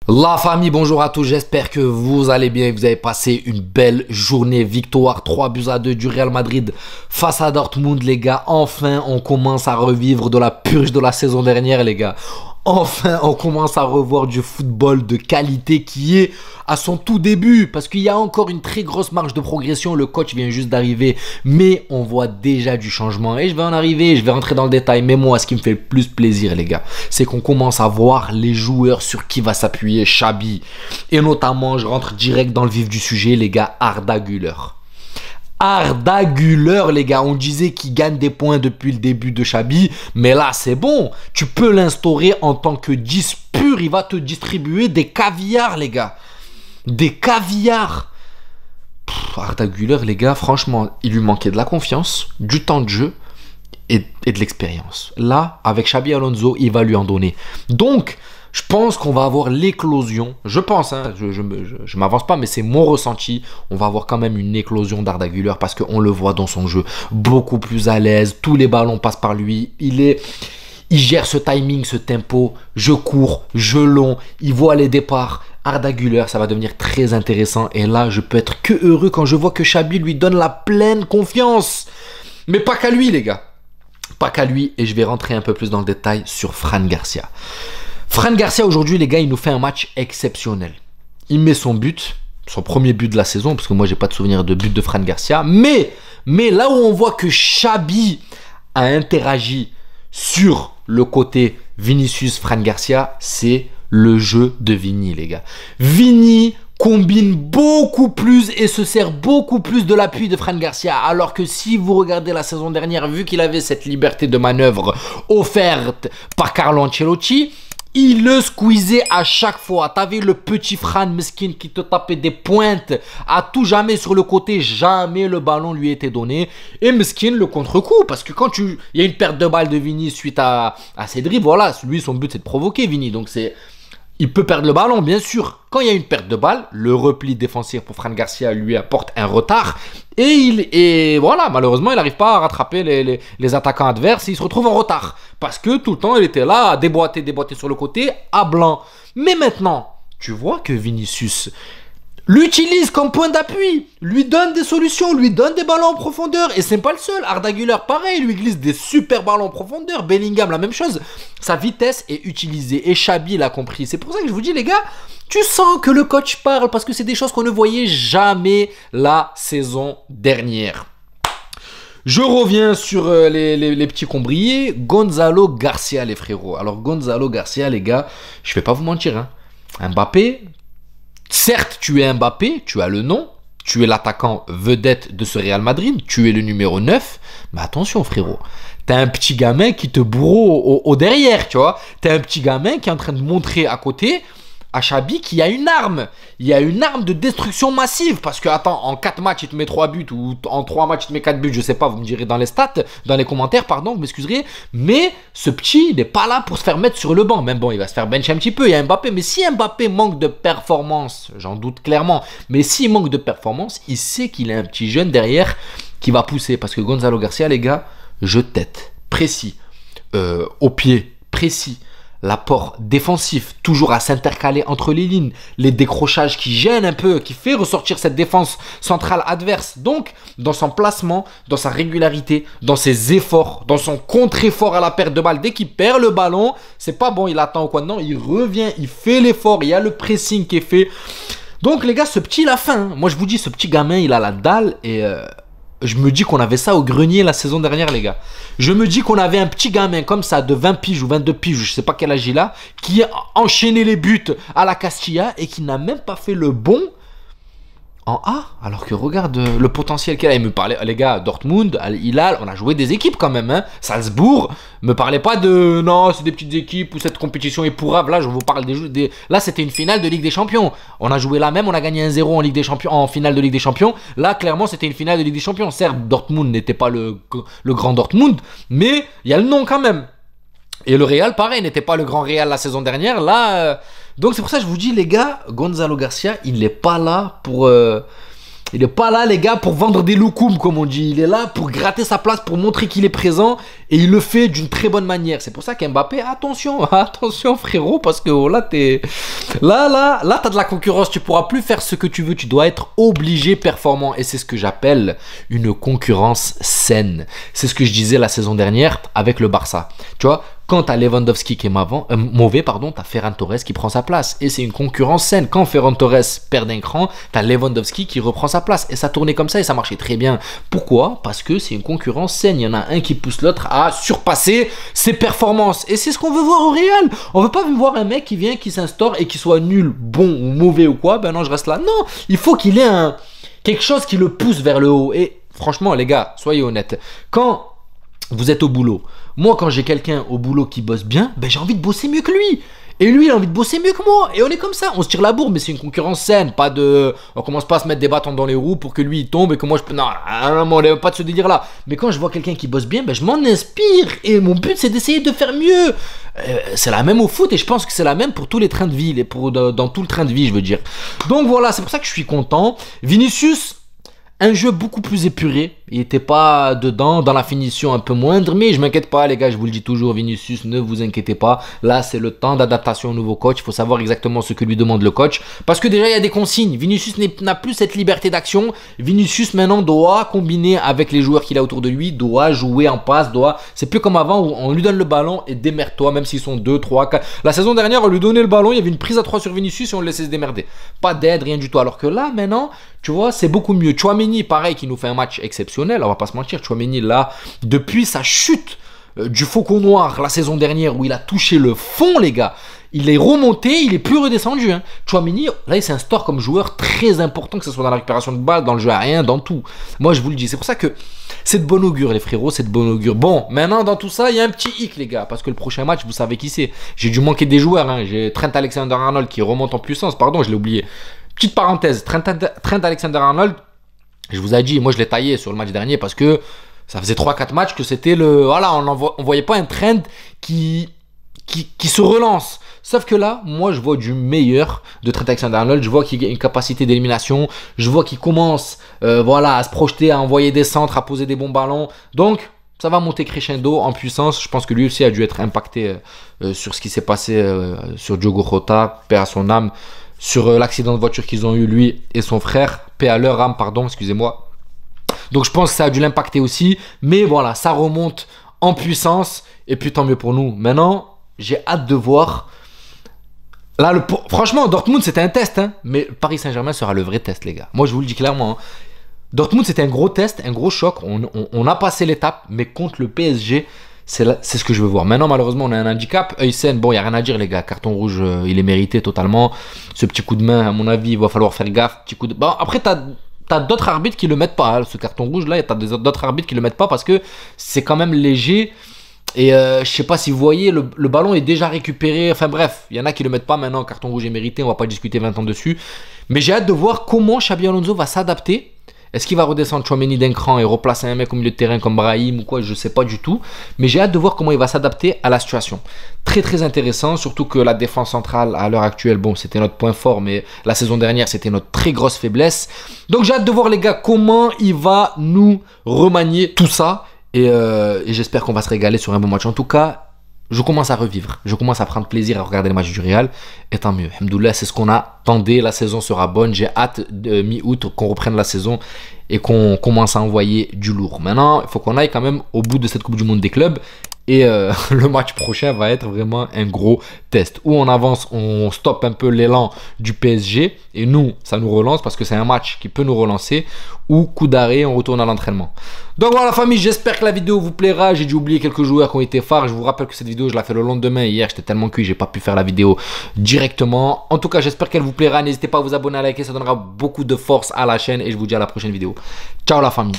La famille, bonjour à tous, j'espère que vous allez bien et que vous avez passé une belle journée. Victoire 3-2 du Real Madrid face à Dortmund, les gars. Enfin, on commence à revivre de la purge de la saison dernière, les gars. Enfin, on commence à revoir du football de qualité qui est à son tout début. Parce qu'il y a encore une très grosse marge de progression. Le coach vient juste d'arriver. Mais on voit déjà du changement. Et je vais en arriver, je vais rentrer dans le détail. Mais moi, ce qui me fait le plus plaisir, les gars, c'est qu'on commence à voir les joueurs sur qui va s'appuyer Xabi. Et notamment, je rentre direct dans le vif du sujet, les gars, Arda Güler. Arda Güler, les gars, on disait qu'il gagne des points depuis le début de Xabi, mais là c'est bon, tu peux l'instaurer en tant que 10 pur, il va te distribuer des caviars, les gars, des caviars. Arda Güler, les gars, franchement, il lui manquait de la confiance, du temps de jeu et de l'expérience. Là, avec Xabi Alonso, il va lui en donner. Donc, je pense qu'on va avoir l'éclosion, je pense, hein, je m'avance pas, mais c'est mon ressenti. On va avoir quand même une éclosion d'Arda Güler parce qu'on le voit dans son jeu, beaucoup plus à l'aise, tous les ballons passent par lui, il gère ce timing, ce tempo, je cours, je long, il voit les départs. Arda Güler, ça va devenir très intéressant et là, je peux être que heureux quand je vois que Xabi lui donne la pleine confiance. Mais pas qu'à lui, les gars, pas qu'à lui, et je vais rentrer un peu plus dans le détail sur Fran Garcia. Fran Garcia, aujourd'hui, les gars, il nous fait un match exceptionnel. Il met son but, son premier but de la saison, parce que moi, j'ai pas de souvenir de but de Fran Garcia. Mais là où on voit que Xabi a interagi sur le côté Vinicius-Fran Garcia, c'est le jeu de Vini, les gars. Vini combine beaucoup plus et se sert beaucoup plus de l'appui de Fran Garcia. Alors que si vous regardez la saison dernière, vu qu'il avait cette liberté de manœuvre offerte par Carlo Ancelotti, il le squeezait à chaque fois. T'avais le petit Fran Meskin qui te tapait des pointes à tout jamais sur le côté. Jamais le ballon lui était donné. Et Meskin le contre-coup. Parce que quand il y a une perte de balle de Vini suite à ses dribbles, voilà, lui son but c'est de provoquer Vini. Donc il peut perdre le ballon, bien sûr. Quand il y a une perte de balle, le repli défensif pour Fran Garcia lui apporte un retard. Et voilà, malheureusement, il n'arrive pas à rattraper les attaquants adverses. Il se retrouve en retard. Parce que tout le temps, il était là à déboîter sur le côté, à blanc. Mais maintenant, tu vois que Vinicius l'utilise comme point d'appui, lui donne des solutions, lui donne des ballons en profondeur. Et c'est pas le seul. Arda Güler, pareil, lui glisse des super ballons en profondeur. Bellingham, la même chose. Sa vitesse est utilisée. Et Xabi l'a compris. C'est pour ça que je vous dis, les gars, tu sens que le coach parle parce que c'est des choses qu'on ne voyait jamais la saison dernière. Je reviens sur les petits combriers. Gonzalo Garcia, les frérots. Alors, Gonzalo Garcia, les gars, je vais pas vous mentir, hein. Mbappé, certes, tu es Mbappé, tu as le nom, tu es l'attaquant vedette de ce Real Madrid, tu es le numéro 9, mais attention frérot, t'as un petit gamin qui te bourreau au derrière, tu vois, t'as un petit gamin qui est en train de montrer à côté à Xabi qu'il y a une arme, il y a une arme de destruction massive, parce que attends, en 4 matchs il te met 3 buts, ou en 3 matchs il te met 4 buts, je sais pas, vous me direz dans les stats, dans les commentaires, pardon, vous m'excuserez, mais ce petit, il n'est pas là pour se faire mettre sur le banc, même bon, il va se faire bench un petit peu, il y a Mbappé, mais si Mbappé manque de performance, j'en doute clairement, mais s'il manque de performance, il sait qu'il a un petit jeune derrière qui va pousser, parce que Gonzalo Garcia, les gars, jeu de tête, précis, au pied, précis, l'apport défensif, toujours à s'intercaler entre les lignes, les décrochages qui gênent un peu, qui fait ressortir cette défense centrale adverse. Donc, dans son placement, dans sa régularité, dans ses efforts, dans son contre-effort à la perte de balle, dès qu'il perd le ballon, c'est pas bon, il attend ou quoi, non, il revient, il fait l'effort, il y a le pressing qui est fait. Donc, les gars, ce petit, il a faim. Moi, je vous dis, ce petit gamin, il a la dalle et... je me dis qu'on avait ça au grenier la saison dernière, les gars. Je me dis qu'on avait un petit gamin comme ça, de 20 piges ou 22 piges, je sais pas quel âge il a, qui enchaînait les buts à la Castilla et qui n'a même pas fait le bon en A. Alors que regarde le potentiel qu'elle a. Il me parlait, les gars, Dortmund, Al Hilal, on a joué des équipes quand même, hein. Salzbourg, me parlez pas de non, c'est des petites équipes où cette compétition est pourrave. Là, je vous parle là, c'était une finale de Ligue des Champions. On a joué là même, on a gagné 1-0 en Ligue des Champions, en finale de Ligue des Champions. Là, clairement, c'était une finale de Ligue des Champions. Certes, Dortmund n'était pas le grand Dortmund, mais il y a le nom quand même. Et le Real, pareil, n'était pas le grand Real la saison dernière. Là, donc c'est pour ça que je vous dis, les gars, Gonzalo Garcia, il n'est pas là Il n'est pas là, les gars, pour vendre des loukoums, comme on dit. Il est là pour gratter sa place, pour montrer qu'il est présent. Et il le fait d'une très bonne manière. C'est pour ça qu'Mbappé, attention, attention, frérot, parce que oh, là, t'as de la concurrence. Tu pourras plus faire ce que tu veux. Tu dois être obligé performant. Et c'est ce que j'appelle une concurrence saine. C'est ce que je disais la saison dernière avec le Barça. Tu vois, quand t'as Lewandowski qui est mauvais, t'as Ferran Torres qui prend sa place. Et c'est une concurrence saine. Quand Ferran Torres perd d'un cran, t'as Lewandowski qui reprend sa place. Et ça tournait comme ça et ça marchait très bien. Pourquoi? Parce que c'est une concurrence saine. Il y en a un qui pousse l'autre à surpasser ses performances. Et c'est ce qu'on veut voir au Real. On veut pas voir un mec qui vient, qui s'instaure et qui soit nul, bon ou mauvais ou quoi. Ben non, je reste là. Non, il faut qu'il ait quelque chose qui le pousse vers le haut. Et franchement, les gars, soyez honnêtes. Quand vous êtes au boulot, moi quand j'ai quelqu'un au boulot qui bosse bien, ben j'ai envie de bosser mieux que lui. Et lui il a envie de bosser mieux que moi. Et on est comme ça, on se tire la bourre, mais c'est une concurrence saine. Pas de... On commence pas à se mettre des bâtons dans les roues pour que lui il tombe et que moi je peux... Non, on n'a pas de ce délire là. Mais quand je vois quelqu'un qui bosse bien, ben je m'en inspire. Et mon but c'est d'essayer de faire mieux. C'est la même au foot et je pense que c'est la même pour tous les trains de vie. Dans tout le train de vie je veux dire. Donc voilà, c'est pour ça que je suis content. Vinicius... Un jeu beaucoup plus épuré, il n'était pas dedans, dans la finition un peu moindre, mais je m'inquiète pas les gars, je vous le dis toujours, Vinicius, ne vous inquiétez pas, là c'est le temps d'adaptation au nouveau coach, il faut savoir exactement ce que lui demande le coach, parce que déjà il y a des consignes, Vinicius n'a plus cette liberté d'action, Vinicius maintenant doit combiner avec les joueurs qu'il a autour de lui, doit jouer en passe, c'est plus comme avant où on lui donne le ballon et démerde-toi, même s'ils sont 2, 3, 4, la saison dernière on lui donnait le ballon, il y avait une prise à 3 sur Vinicius et on le laissait se démerder, pas d'aide, rien du tout, alors que là maintenant, tu vois, c'est beaucoup mieux. Tchouaméni, pareil, qui nous fait un match exceptionnel, on va pas se mentir. Tchouaméni, là, depuis sa chute du Faucon Noir la saison dernière, où il a touché le fond, les gars, il est remonté, il est plus redescendu. Hein. Tchouaméni, là, il s'instaure comme joueur très important, que ce soit dans la récupération de balles, dans le jeu aérien, dans tout. Moi, je vous le dis, c'est pour ça que c'est de bon augure, les frérots, c'est de bon augure. Bon, maintenant, dans tout ça, il y a un petit hic, les gars, parce que le prochain match, vous savez qui c'est. J'ai dû manquer des joueurs, hein. J'ai Trent Alexander-Arnold qui remonte en puissance, pardon, je l'ai oublié. Petite parenthèse, Trent Alexander-Arnold, je vous ai dit, moi je l'ai taillé sur le match dernier parce que ça faisait 3-4 matchs que c'était le... Voilà, on voyait pas un Trent qui se relance. Sauf que là, moi je vois du meilleur de Trent Alexander-Arnold, je vois qu'il a une capacité d'élimination, je vois qu'il commence voilà, à se projeter, à envoyer des centres, à poser des bons ballons. Donc, ça va monter crescendo en puissance. Je pense que lui aussi a dû être impacté sur ce qui s'est passé sur Diogo Jota, paix à son âme. Sur l'accident de voiture qu'ils ont eu, lui et son frère, paix à leur âme, pardon, excusez-moi. Donc je pense que ça a dû l'impacter aussi, mais voilà, ça remonte en puissance, et puis tant mieux pour nous. Maintenant, j'ai hâte de voir. Là, franchement, Dortmund c'était un test, hein, mais Paris Saint-Germain sera le vrai test, les gars. Moi je vous le dis clairement, hein. Dortmund c'était un gros test, un gros choc, on a passé l'étape, mais contre le PSG, c'est ce que je veux voir. Maintenant, malheureusement, on a un handicap. Heusen, bon, il n'y a rien à dire, les gars. Carton rouge, il est mérité totalement. Ce petit coup de main, à mon avis, il va falloir faire gaffe. Petit coup de... Bon, après, t'as d'autres arbitres qui le mettent pas. Hein. Ce carton rouge-là, t'as d'autres arbitres qui le mettent pas parce que c'est quand même léger. Et je sais pas si vous voyez, le ballon est déjà récupéré. Enfin bref, il y en a qui le mettent pas maintenant. Carton rouge est mérité, on va pas discuter 20 ans dessus. Mais j'ai hâte de voir comment Xabi Alonso va s'adapter. Est-ce qu'il va redescendre Tchouaméni d'un cran et replacer un mec au milieu de terrain comme Brahim ou quoi? Je ne sais pas du tout. Mais j'ai hâte de voir comment il va s'adapter à la situation. Très très intéressant, surtout que la défense centrale à l'heure actuelle, bon c'était notre point fort, mais la saison dernière c'était notre très grosse faiblesse. Donc j'ai hâte de voir les gars comment il va nous remanier tout ça. Et j'espère qu'on va se régaler sur un bon match. En tout cas, je commence à revivre. Je commence à prendre plaisir à regarder les matchs du Real. Et tant mieux. Alhamdoulilah, c'est ce qu'on attendait. La saison sera bonne. J'ai hâte de mi-août qu'on reprenne la saison et qu'on commence à envoyer du lourd. Maintenant, il faut qu'on aille quand même au bout de cette Coupe du Monde des clubs. Et le match prochain va être vraiment un gros test. Où on avance, on stoppe un peu l'élan du PSG. Et nous, ça nous relance parce que c'est un match qui peut nous relancer. Ou coup d'arrêt, on retourne à l'entraînement. Donc voilà la famille, j'espère que la vidéo vous plaira. J'ai dû oublier quelques joueurs qui ont été phares. Je vous rappelle que cette vidéo, je l'ai fait le lendemain. Hier, j'étais tellement cuit, j'ai pas pu faire la vidéo directement. En tout cas, j'espère qu'elle vous plaira. N'hésitez pas à vous abonner, à liker, ça donnera beaucoup de force à la chaîne. Et je vous dis à la prochaine vidéo. Ciao la famille.